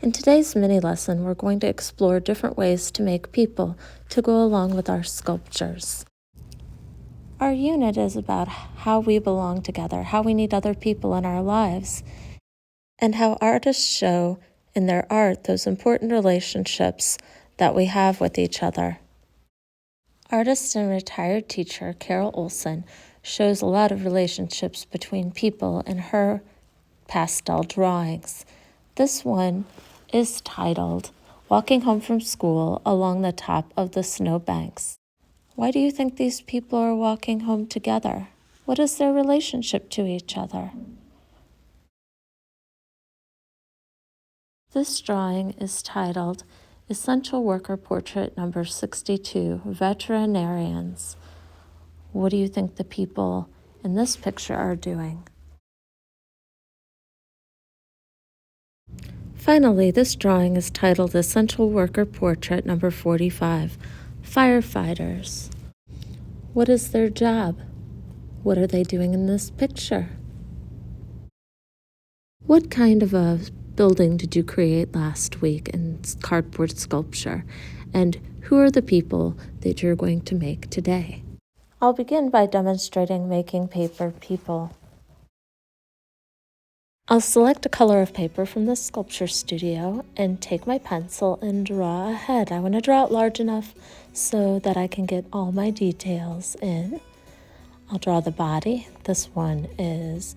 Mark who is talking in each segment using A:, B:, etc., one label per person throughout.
A: In today's mini lesson, we're going to explore different ways to make people to go along with our sculptures. Our unit is about how we belong together, how we need other people in our lives, and how artists show in their art those important relationships that we have with each other. Artist and retired teacher Carol Olson shows a lot of relationships between people in her pastel drawings. This one is titled Walking Home from School Along the Top of the Snowbanks. Why do you think these people are walking home together? What is their relationship to each other? This drawing is titled Essential Worker Portrait Number 62, Veterinarians. What do you think the people in this picture are doing? Finally, this drawing is titled Essential Worker Portrait Number 45, Firefighters. What is their job? What are they doing in this picture? What kind of a building did you create last week in cardboard sculpture? And who are the people that you're going to make today? I'll begin by demonstrating making paper people. I'll select a color of paper from the sculpture studio and take my pencil and draw a head. I want to draw it large enough so that I can get all my details in. I'll draw the body. This one is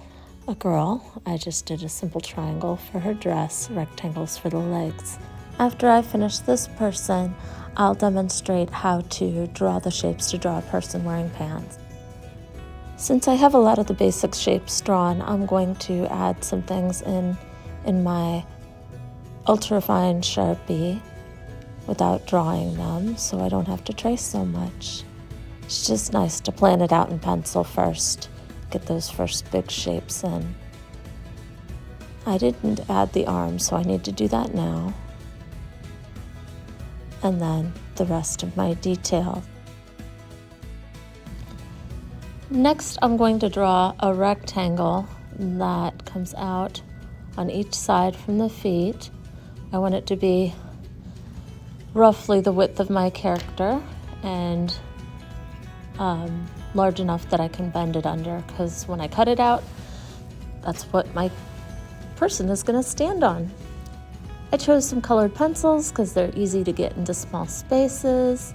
A: a girl. I just did a simple triangle for her dress, rectangles for the legs. After I finish this person, I'll demonstrate how to draw the shapes to draw a person wearing pants. Since I have a lot of the basic shapes drawn, I'm going to add some things in my ultrafine Sharpie without drawing them, so I don't have to trace so much. It's just nice to plan it out in pencil first, get those first big shapes in. I didn't add the arms, so I need to do that now. And then the rest of my detail. Next, I'm going to draw a rectangle that comes out on each side from the feet. I want it to be roughly the width of my character and large enough that I can bend it under, because when I cut it out, that's what my person is going to stand on. I chose some colored pencils because they're easy to get into small spaces.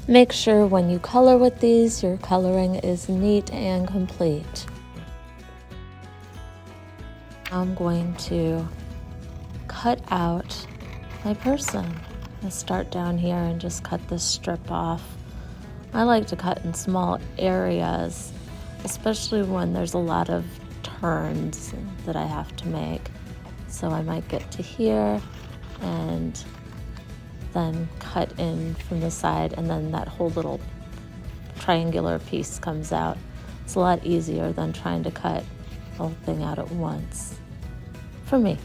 A: Make sure when you color with these, your coloring is neat and complete. I'm going to cut out my person. I start down here and just cut this strip off. I like to cut in small areas, especially when there's a lot of turns that I have to make. So I might get to here and then cut in from the side, and then that whole little triangular piece comes out. It's a lot easier than trying to cut the whole thing out at once, for me.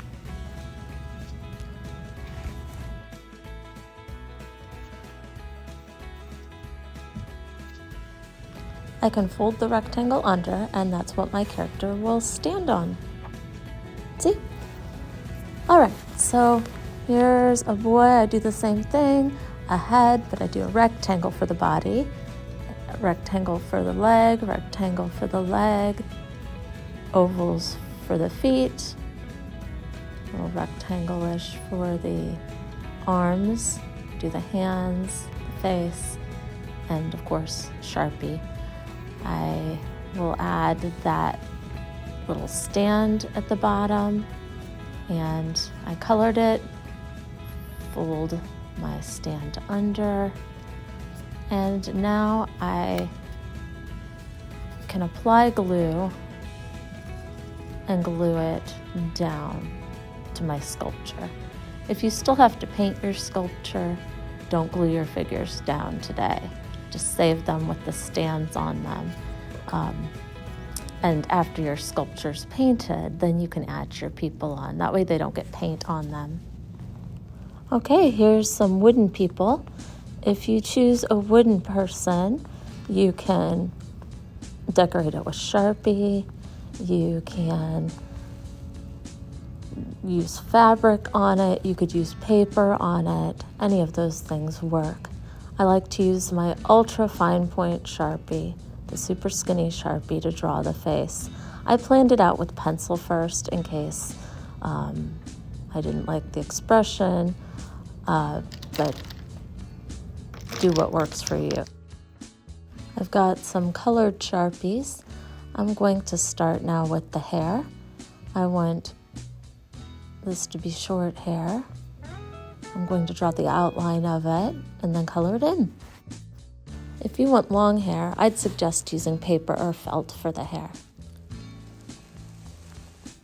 A: I can fold the rectangle under, and that's what my character will stand on. See? All right, so here's a boy. I do the same thing, a head, but I do a rectangle for the body, a rectangle for the leg, rectangle for the leg, ovals for the feet, a little rectangle-ish for the arms, do the hands, the face, and of course, Sharpie. I will add that little stand at the bottom, and I colored it. Fold my stand under, and now I can apply glue and glue it down to my sculpture. If you still have to paint your sculpture, don't glue your figures down today. Just save them with the stands on them. And after your sculpture's painted, then you can add your people on. That way they don't get paint on them. Okay, here's some wooden people. If you choose a wooden person, you can decorate it with Sharpie. You can use fabric on it, you could use paper on it, any of those things work. I like to use my ultra fine point Sharpie, the super skinny Sharpie, to draw the face. I planned it out with pencil first in case I didn't like the expression, but do what works for you. I've got some colored Sharpies. I'm going to start now with the hair. I want this to be short hair. I'm going to draw the outline of it and then color it in. If you want long hair, I'd suggest using paper or felt for the hair.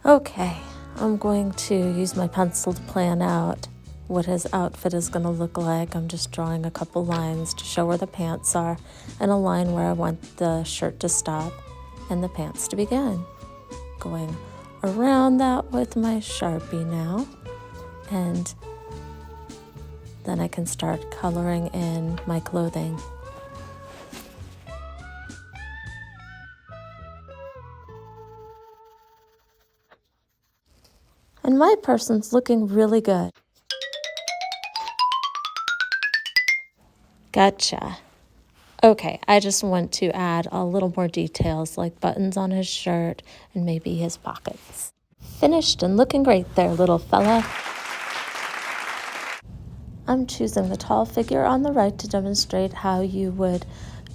A: Okay, I'm going to use my pencil to plan out what his outfit is going to look like. I'm just drawing a couple lines to show where the pants are and a line where I want the shirt to stop and the pants to begin. Going around that with my Sharpie now, and then I can start coloring in my clothing. And my person's looking really good. Gotcha. Okay, I just want to add a little more details like buttons on his shirt and maybe his pockets. Finished and looking great there, little fella. I'm choosing the tall figure on the right to demonstrate how you would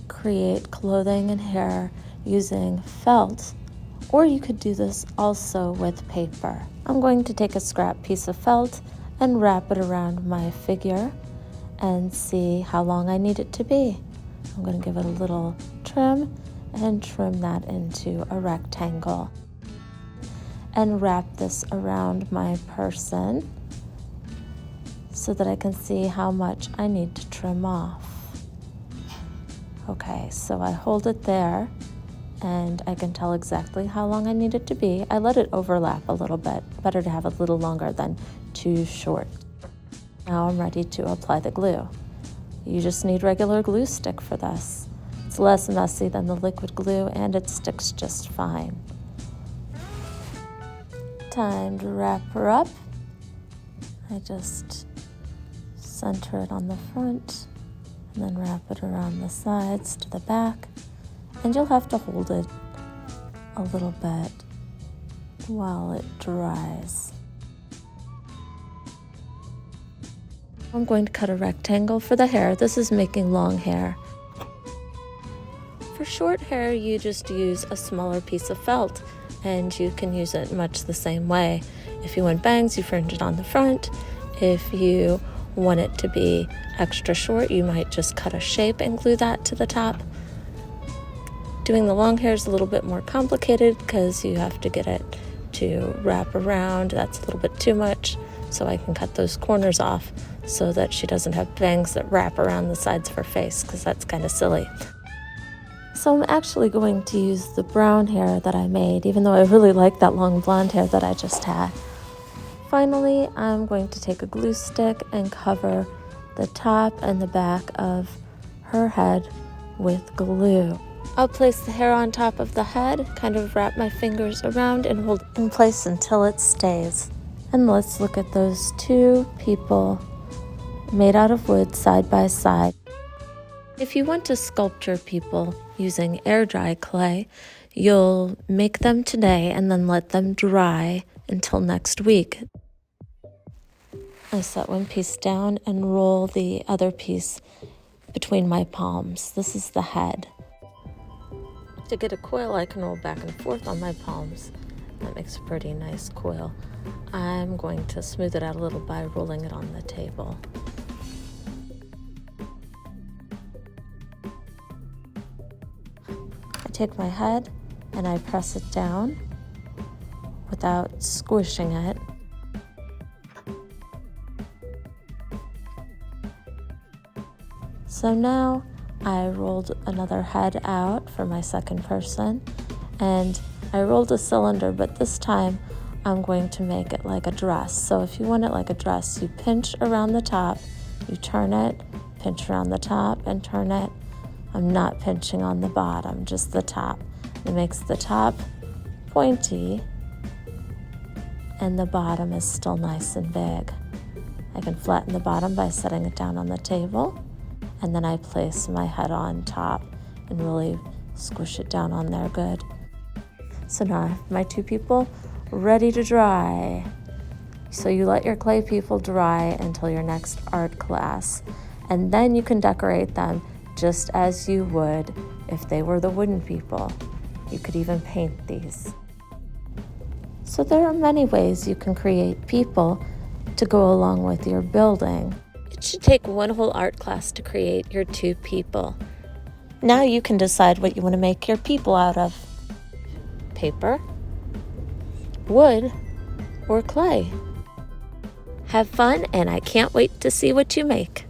A: create clothing and hair using felt, or you could do this also with paper. I'm going to take a scrap piece of felt and wrap it around my figure and see how long I need it to be. I'm going to give it a little trim and trim that into a rectangle and wrap this around my person so that I can see how much I need to trim off. Okay, so I hold it there and I can tell exactly how long I need it to be. I let it overlap a little bit. Better to have it a little longer than too short. Now I'm ready to apply the glue. You just need regular glue stick for this. It's less messy than the liquid glue and it sticks just fine. Time to wrap her up. I just center it on the front and then wrap it around the sides to the back. And you'll have to hold it a little bit while it dries. I'm going to cut a rectangle for the hair. This is making long hair. For short hair, you just use a smaller piece of felt and you can use it much the same way. If you want bangs, you fringe it on the front. If you want it to be extra short, you might just cut a shape and glue that to the top. Doing the long hair is a little bit more complicated because you have to get it to wrap around. That's a little bit too much, so I can cut those corners off so that she doesn't have bangs that wrap around the sides of her face, because that's kind of silly. So I'm actually going to use the brown hair that I made, even though I really like that long blonde hair that I just had. Finally, I'm going to take a glue stick and cover the top and the back of her head with glue. I'll place the hair on top of the head, kind of wrap my fingers around and hold it in place until it stays. And let's look at those two people made out of wood side by side. If you want to sculpture people using air dry clay, you'll make them today and then let them dry until next week. I set one piece down and roll the other piece between my palms. This is the head. To get a coil, I can roll back and forth on my palms. That makes a pretty nice coil. I'm going to smooth it out a little by rolling it on the table. I take my head and I press it down without squishing it. So now I rolled another head out for my second person, and I rolled a cylinder, but this time I'm going to make it like a dress. So if you want it like a dress, you pinch around the top, you turn it, pinch around the top and turn it. I'm not pinching on the bottom, just the top. It makes the top pointy and the bottom is still nice and big. I can flatten the bottom by setting it down on the table, and then I place my head on top and really squish it down on there good. So now I have my two people ready to dry. So you let your clay people dry until your next art class, and then you can decorate them just as you would if they were the wooden people. You could even paint these. So there are many ways you can create people to go along with your building. It should take one whole art class to create your two people. Now you can decide what you want to make your people out of: paper, wood, or clay. Have fun, and I can't wait to see what you make.